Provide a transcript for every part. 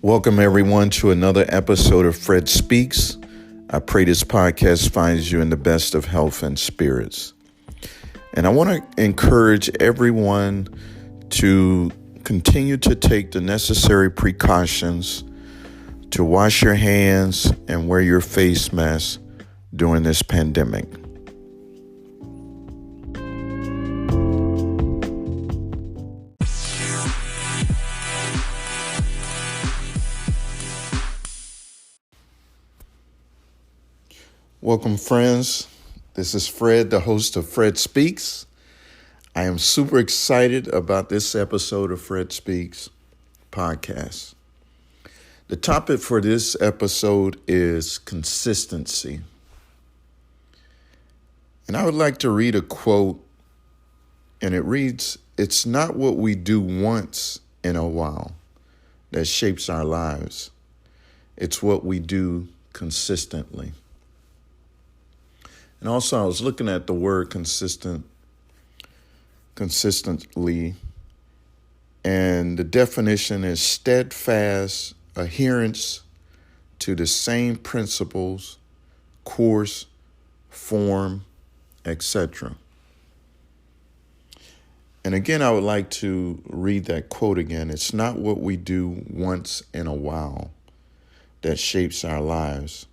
Welcome, everyone, to another episode of Fred Speaks. I pray this podcast finds you in the best of health and spirits. And I want to encourage everyone to continue to take the necessary precautions to wash your hands and wear your face mask during this pandemic. Welcome, friends. This is Fred, the host of Fred Speaks. I am super excited about this episode of Fred Speaks podcast. The topic for this episode is consistency. And I would like to read a quote, and it reads, "It's not what we do once in a while that shapes our lives. It's what we do consistently." And also, I was looking at the word consistently, and the definition is steadfast adherence to the same principles, course, form, etc. And again, I would like to read that quote again. It's not what we do once in a while that shapes our lives.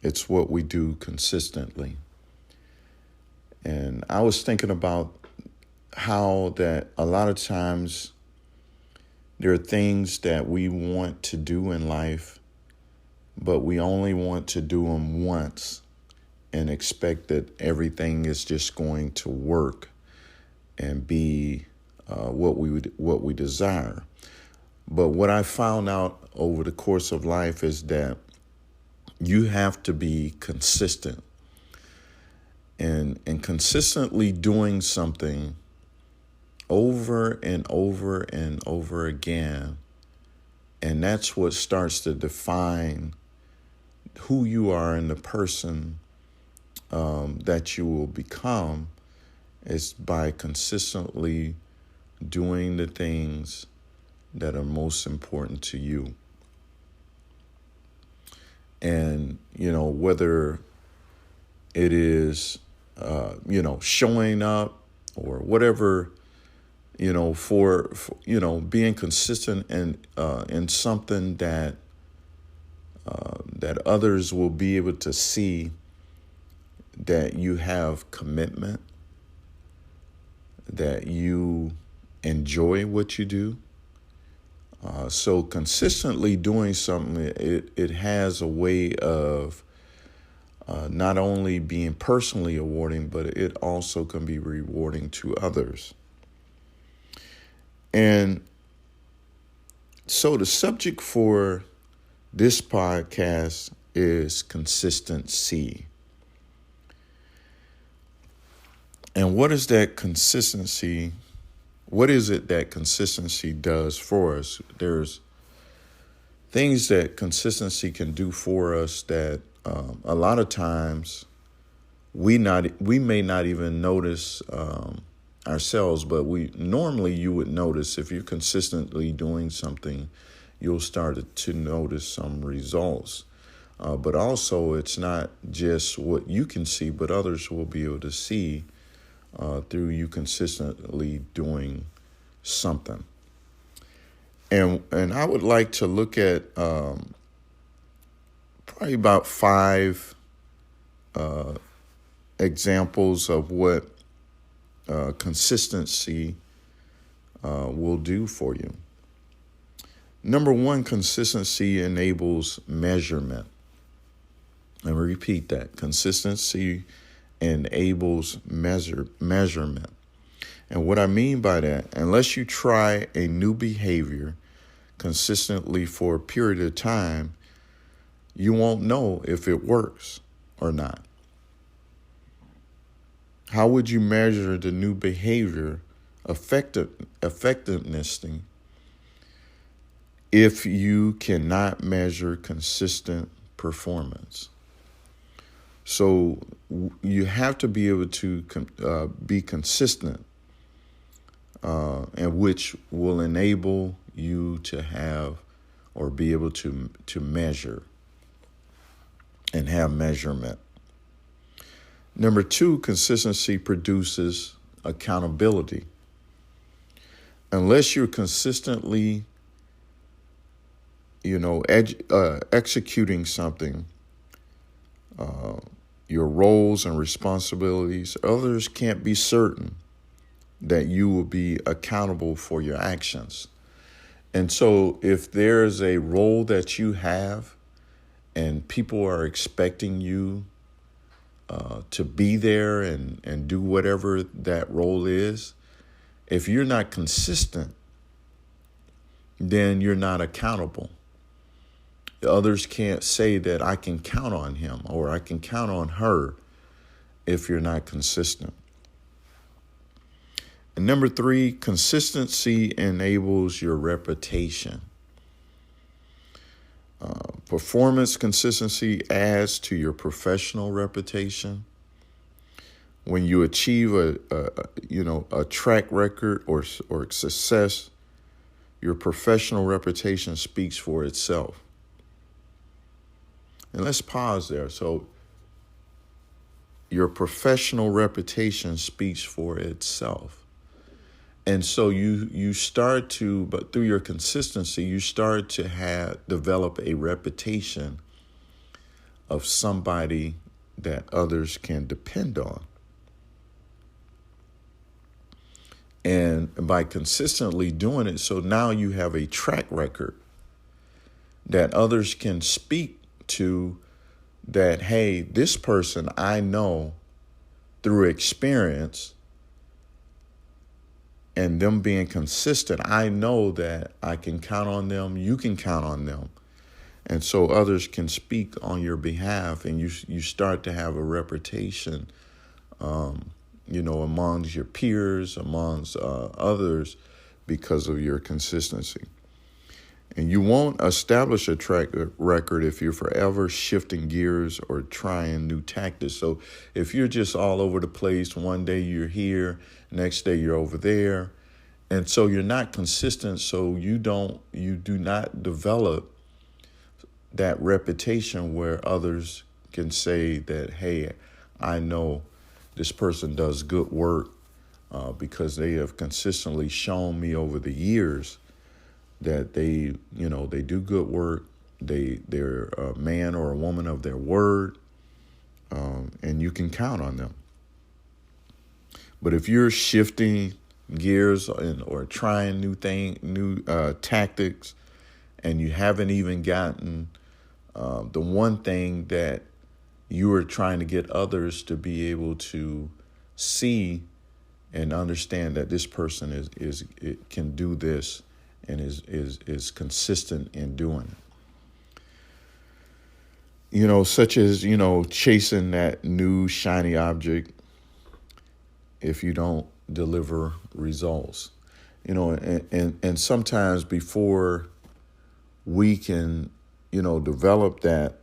It's what we do consistently. And I was thinking about how that a lot of times there are things that we want to do in life, but we only want to do them once and expect that everything is just going to work and be what we desire. But what I found out over the course of life is that you have to be consistent. And consistently doing something over and over and over again. And that's what starts to define who you are and the person that you will become, is by consistently doing the things that are most important to you. And, whether it is showing up or whatever, for being consistent in something that others will be able to see that you have commitment, that you enjoy what you do. So consistently doing something, it has a way of not only being personally rewarding, but it also can be rewarding to others. And so the subject for this podcast is consistency. And what is that consistency? What is it that consistency does for us? There's things that consistency can do for us that a lot of times we may not even notice ourselves, but you would notice if you're consistently doing something, you'll start to notice some results. But also, it's not just what you can see, but others will be able to see through you consistently doing something. And I would like to look at probably about 5 examples of what consistency will do for you. Number 1, consistency enables measurement. Let me repeat that. Consistency enables measurement. And what I mean by that, unless you try a new behavior consistently for a period of time, you won't know if it works or not. How would you measure the new behavior effectiveness if you cannot measure consistent performance? So you have to be able to be consistent, and which will enable you to have or be able to measure and have measurement. Number two, consistency produces accountability. Unless you're consistently, executing something, your roles and responsibilities, others can't be certain that you will be accountable for your actions. And so if there's a role that you have and people are expecting you to be there and do whatever that role is, if you're not consistent, then you're not accountable. Others can't say that I can count on him or I can count on her if you're not consistent. And number three, consistency enables your reputation. Performance consistency adds to your professional reputation. When you achieve a track record or success, your professional reputation speaks for itself. And let's pause there. So your professional reputation speaks for itself. And so you start to, but through your consistency, you start to develop a reputation of somebody that others can depend on. And by consistently doing it, so now you have a track record that others can speak to, that, hey, this person I know through experience and them being consistent, I know that I can count on them, you can count on them. And so others can speak on your behalf, and you start to have a reputation, amongst your peers, amongst others, because of your consistency. And you won't establish a track record if you're forever shifting gears or trying new tactics. So if you're just all over the place, one day you're here, next day you're over there. And so you're not consistent. So you do not develop that reputation where others can say that, hey, I know this person does good work because they have consistently shown me over the years that they do good work. They're a man or a woman of their word, and you can count on them. But if you're shifting gears or trying new tactics, and you haven't even gotten the one thing that you are trying to get others to be able to see and understand that this person can do this and is consistent in doing it. Such as, chasing that new shiny object if you don't deliver results. And sometimes before we can, develop that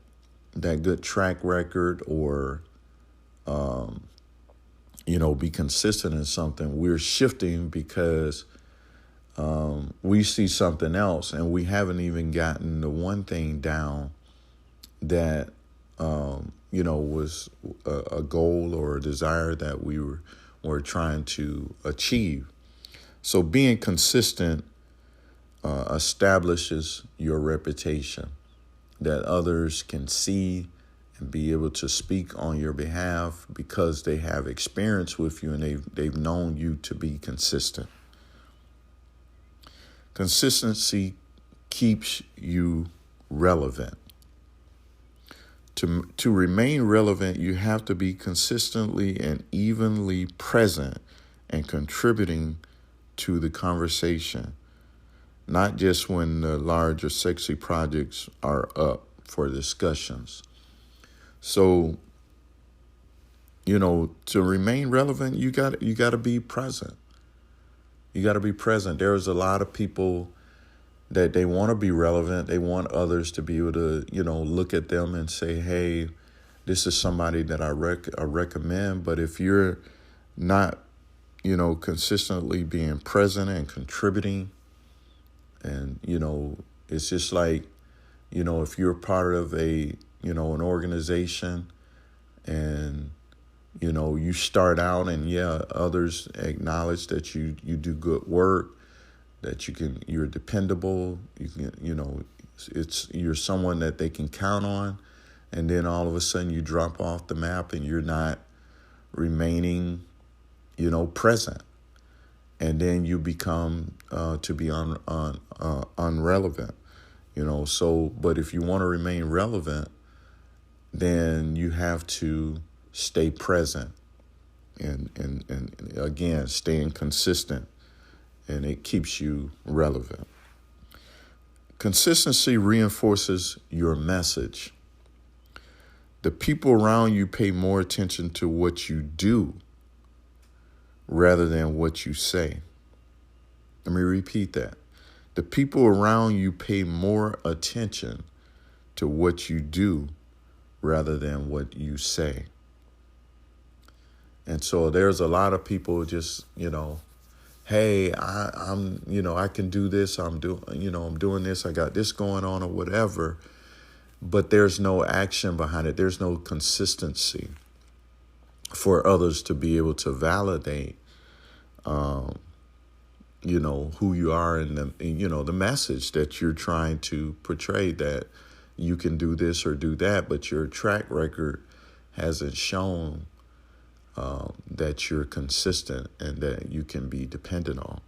good track record or, be consistent in something, we're shifting because we see something else and we haven't even gotten the one thing down that, was a goal or a desire that we were trying to achieve. So being consistent establishes your reputation that others can see and be able to speak on your behalf because they have experience with you and they've known you to be consistent. Consistency keeps you relevant. To remain relevant, you have to be consistently and evenly present and contributing to the conversation, not just when the large or sexy projects are up for discussions. So, to remain relevant, you got to be present. You got to be present. There's a lot of people that they want to be relevant. They want others to be able to, look at them and say, hey, this is somebody that I recommend. But if you're not, consistently being present and contributing and, It's just like, if you're part of an organization, and, you start out, and yeah, others acknowledge that you do good work, that you're dependable, you're someone that they can count on. And then all of a sudden you drop off the map and you're not remaining, present. And then you become to be unrelevant, So, but if you want to remain relevant, then you have to stay present and again, staying consistent, and it keeps you relevant. Consistency reinforces your message. The people around you pay more attention to what you do rather than what you say. Let me repeat that. The people around you pay more attention to what you do rather than what you say. And so there's a lot of people just, hey, I can do this. I'm doing this. I got this going on or whatever. But there's no action behind it. There's no consistency for others to be able to validate, who you are, and the message that you're trying to portray, that you can do this or do that, but your track record hasn't shown that you're consistent and that you can be dependent on.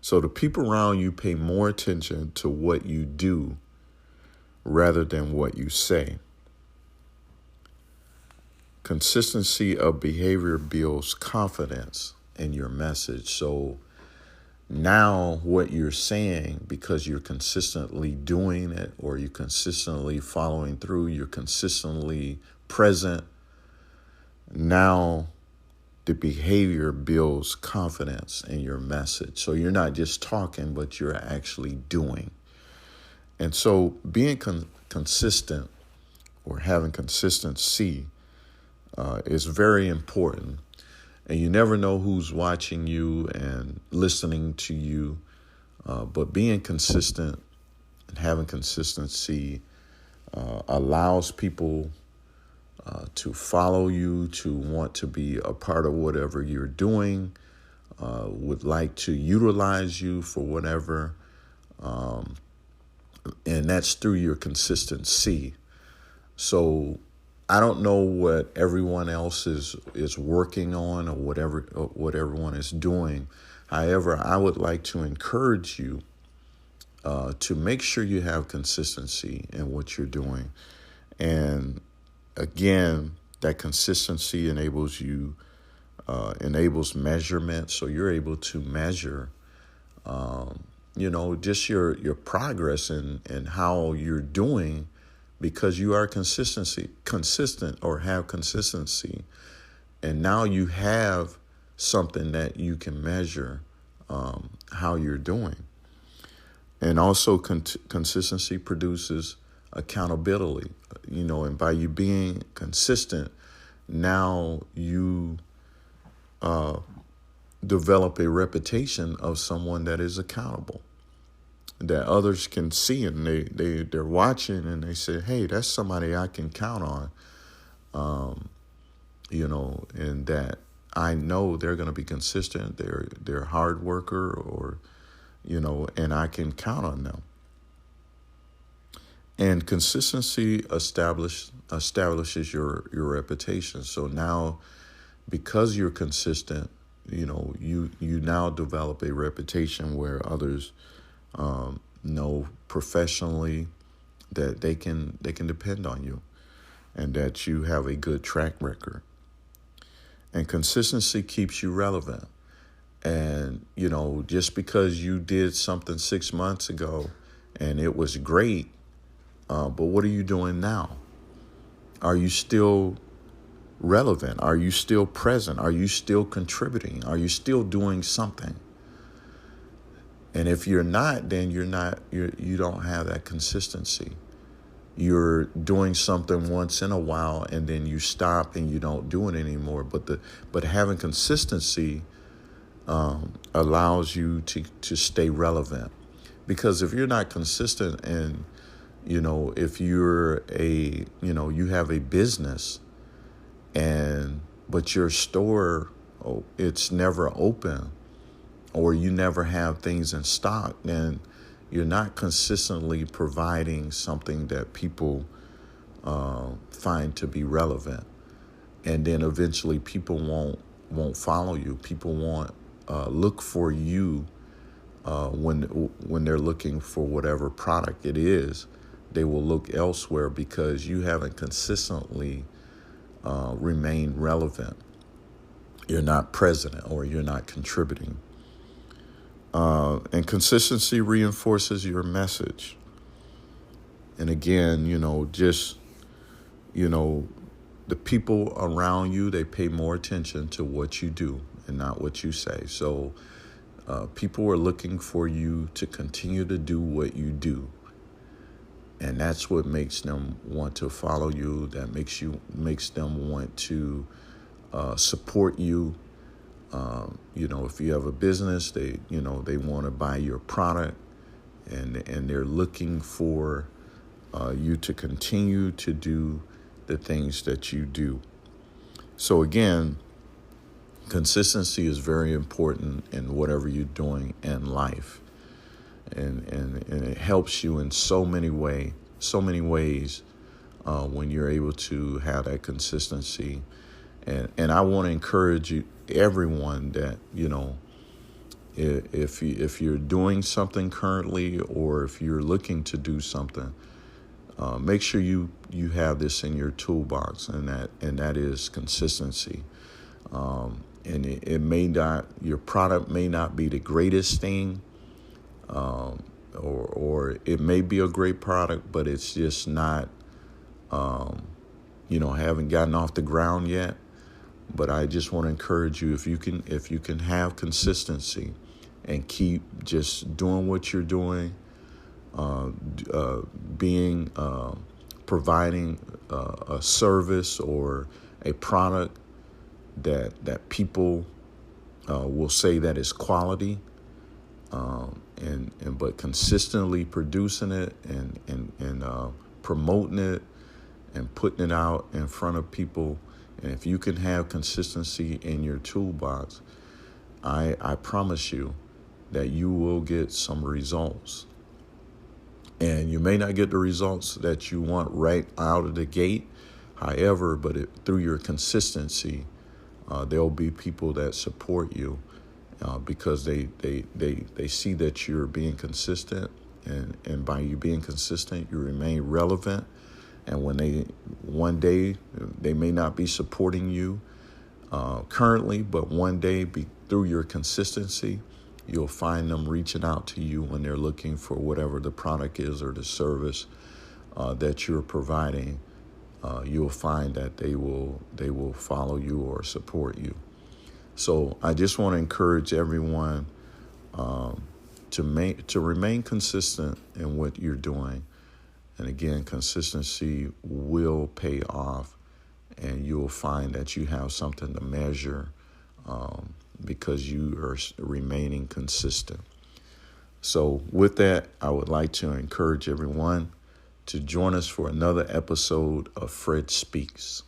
So the people around you pay more attention to what you do rather than what you say. Consistency of behavior builds confidence in your message. So now what you're saying, because you're consistently doing it, or you're consistently following through, you're consistently present, now the behavior builds confidence in your message. So you're not just talking, but you're actually doing. And so being consistent, or having consistency, is very important. And you never know who's watching you and listening to you. But being consistent and having consistency allows people to follow you, to want to be a part of whatever you're doing, would like to utilize you for whatever. And that's through your consistency. So I don't know what everyone else is working on, or what everyone is doing. However, I would like to encourage you to make sure you have consistency in what you're doing. And again, that consistency enables measurement. So you're able to measure just your progress and how you're doing, because you are consistent or have consistency. And now you have something that you can measure how you're doing. And also consistency produces accountability, and by you being consistent, now you develop a reputation of someone that is accountable, that others can see, and they're watching, and they say, hey, that's somebody I can count on, and that I know they're going to be consistent. They're a hard worker, or, and I can count on them. And consistency establishes your reputation. So now, because you're consistent, you now develop a reputation where others know professionally that they can depend on you, and that you have a good track record. And consistency keeps you relevant. And, just because you did something 6 months ago and it was great, but what are you doing now? Are you still relevant? Are you still present? Are you still contributing? Are you still doing something? And if you're not, then you don't have that consistency. You're doing something once in a while, and then you stop and you don't do it anymore. But having consistency allows you to stay relevant, Because if you're not consistent, and if you're you have a business, but your store, it's never open, or you never have things in stock, then you're not consistently providing something that people find to be relevant. And then eventually people won't follow you. People won't look for you when they're looking for whatever product it is. They will look elsewhere because you haven't consistently remained relevant. You're not present, or you're not contributing. And consistency reinforces your message. And again, the people around you, they pay more attention to what you do and not what you say. So people are looking for you to continue to do what you do. And that's what makes them want to follow you. That makes them want to support you. If you have a business, they want to buy your product, and they're looking for you to continue to do the things that you do. So again, consistency is very important in whatever you're doing in life. And it helps you in so many ways when you're able to have that consistency. And I want to encourage everyone that, if you're doing something currently, or if you're looking to do something, make sure you have this in your toolbox, and that is consistency. And your product may not be the greatest thing, or it may be a great product, but it's just not, haven't gotten off the ground yet. But I just want to encourage you, if you can have consistency and keep just doing what you're doing, providing a service or a product that people will say that is quality, but consistently producing it and promoting it and putting it out in front of people. And if you can have consistency in your toolbox, I promise you that you will get some results. And you may not get the results that you want right out of the gate. However, through your consistency, there'll be people that support you because they see that you're being consistent. And by you being consistent, you remain relevant. And one day they may not be supporting you currently, but one day through your consistency, you'll find them reaching out to you when they're looking for whatever the product is or the service that you're providing. You'll find that they will follow you or support you. So I just want to encourage everyone to remain consistent in what you're doing. And again, consistency will pay off, and you'll find that you have something to measure because you are remaining consistent. So with that, I would like to encourage everyone to join us for another episode of Fred Speaks.